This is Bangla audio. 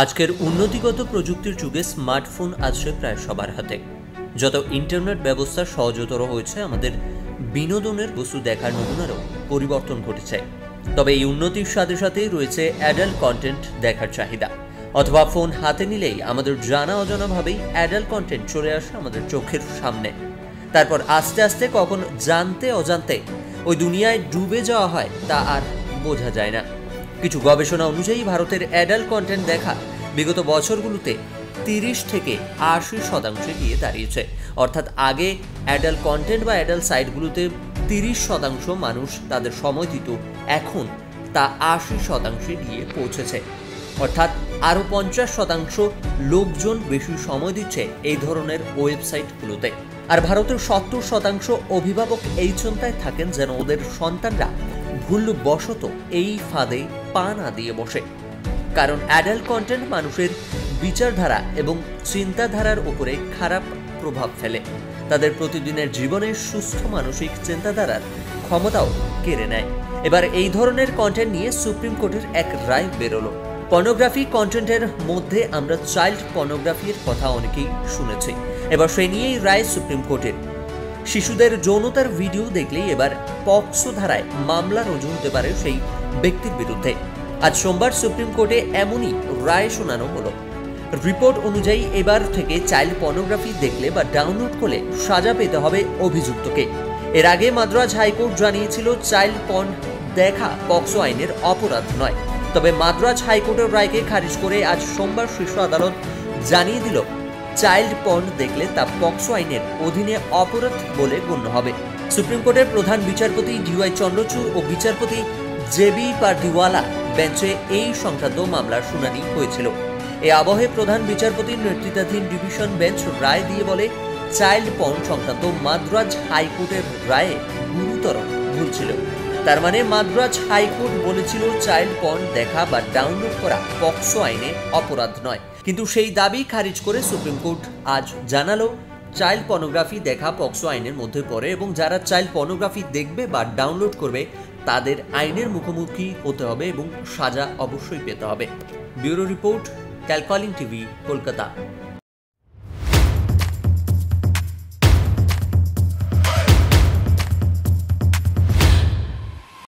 আজকের উন্নতিগত প্রযুক্তির যুগে স্মার্টফোন আছে প্রায় সবার হাতে। যত ইন্টারনেট ব্যবস্থা সহজতর হয়েছে, আমাদের বিনোদনের বস্তু দেখার নমুনারও পরিবর্তন ঘটেছে। তবে এই উন্নতির সাথে সাথেই রয়েছে অ্যাডাল্ট কন্টেন্ট দেখার চাহিদা। অথবা ফোন হাতে নিলেই আমাদের জানা অজানাভাবেই অ্যাডাল্ট কন্টেন্ট চলে আসে আমাদের চোখের সামনে। তারপর আস্তে আস্তে কখন জানতে অজান্তে ওই দুনিয়ায় ডুবে যাওয়া হয় তা আর বোঝা যায় না। কিছু গবেষণা অনুযায়ী ভারতের অ্যাডাল্ট কন্টেন্ট দেখা বিগত বছরগুলোতে 30 থেকে 80% গিয়ে দাঁড়িয়েছে। অর্থাৎ আগে অ্যাডাল্ট কন্টেন্ট বা অ্যাডাল্ট সাইটগুলোতে 30% মানুষ তাদের সময় দিত, এখন তা 80% গিয়ে পৌঁছেছে। অর্থাৎ আরও 50% লোকজন বেশি সময় দিচ্ছে এই ধরনের ওয়েবসাইটগুলোতে। আর ভারতের 70% অভিভাবক এই চিন্তায় থাকেন যেন ওদের সন্তানরা ভুলবশত এই ফাঁদে পা না দিয়ে বসে। কারণ অ্যাডাল্ট কন্টেন্ট মানুষের বিচারধারা এবং চিন্তাধারার উপরে খারাপ প্রভাব ফেলে, তাদের প্রতিদিনের জীবনের সুস্থ মানসিক চিন্তাধারার ক্ষমতাও কেড়ে নেয়। এবার এই ধরনের কন্টেন্ট নিয়ে সুপ্রিম কোর্টের এক রায় বেরোলো। পর্নোগ্রাফি কন্টেন্টের মধ্যে আমরা চাইল্ড পর্নোগ্রাফির কথা অনেকেই শুনেছি। এবার সেই নিয়েই রায় সুপ্রিম কোর্টের। শিশুদের যৌনতার ভিডিও দেখলেই এবার পক্সো ধারায় মামলা রুজু হতে পারে সেই ব্যক্তির বিরুদ্ধে। আজ সোমবার সুপ্রিম কোর্টে এমনই রায় শোনানো হলো। রিপোর্ট অনুযায়ী এবার থেকে চাইল্ড পর্নোগ্রাফি দেখলে বা ডাউনলোড করলে সাজা পেতে হবে অভিযুক্তকে। এর আগে মাদ্রাজ হাইকোর্ট জানিয়েছিল চাইল্ড পর্ন দেখা পক্সো আইনের অপরাধ নয়। তবে মাদ্রাজ হাইকোর্টের রায়কে খারিজ করে আজ সোমবার শীর্ষ আদালত জানিয়ে দিল চাইল্ড পর্ন দেখলে তা পক্সো আইনের অধীনে অপরাধ বলে গণ্য হবে। সুপ্রিম কোর্টের প্রধান বিচারপতি ডিওয়াই চন্দ্রচূড় ও বিচারপতি জেবি পারদিওয়ালা বেঞ্চে এই সংক্রান্ত মামলার শুনানি হয়েছিল। এই আবহে প্রধান বিচারপতির নেতৃত্বাধীন ডিভিশন বেঞ্চ রায় দিয়ে বলে, চাইল্ড পর্ন সংক্রান্ত মাদ্রাজ হাইকোর্টের রায়ে গুরুতর ভুল ছিল। তার মানে মাদ্রাজ হাইকোর্ট বলেছিল চাইল্ড পর্ন দেখা বা ডাউনলোড করা পক্সো আইনে অপরাধ নয়, কিন্তু সেই দাবি খারিজ করে সুপ্রিম কোর্ট আজ জানালো চাইল্ড পর্নোগ্রাফি দেখা পক্সো আইনের মধ্যে পড়ে এবং যারা চাইল্ড পর্নোগ্রাফি দেখবে বা ডাউনলোড করবে তাদের আইনের মুখোমুখি হতে হবে এবং সাজা অবশ্যই পেতে হবে। ব্যুরো রিপোর্ট, ক্যালকলিং টিভি, কলকাতা।